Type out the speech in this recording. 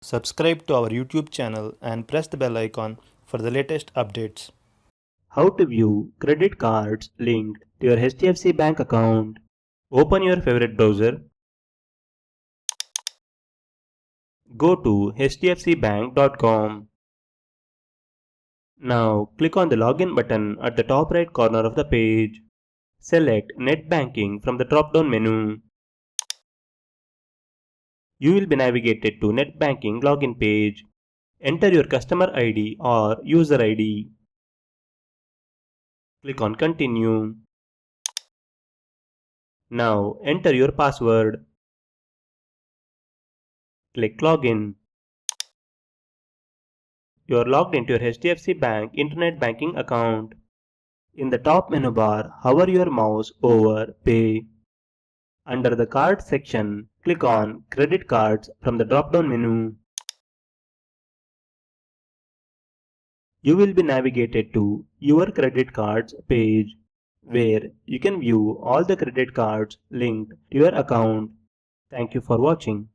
Subscribe to our YouTube channel and press the bell icon for the latest updates. How to view credit cards linked to your HDFC bank account. Open your favorite browser. Go to hdfcbank.com. Now click on the login button at the top right corner of the page. Select Net Banking from the drop-down menu. You will be navigated to Net Banking login page. Enter your customer ID or user ID. Click on Continue. Now enter your password. Click Login. You are logged into your HDFC Bank Internet Banking account. In the top menu bar, hover your mouse over Pay. Under the Card section, click on Credit Cards from the drop-down menu. You will be navigated to Your Credit Cards page, where you can view all the credit cards linked to your account. Thank you for watching.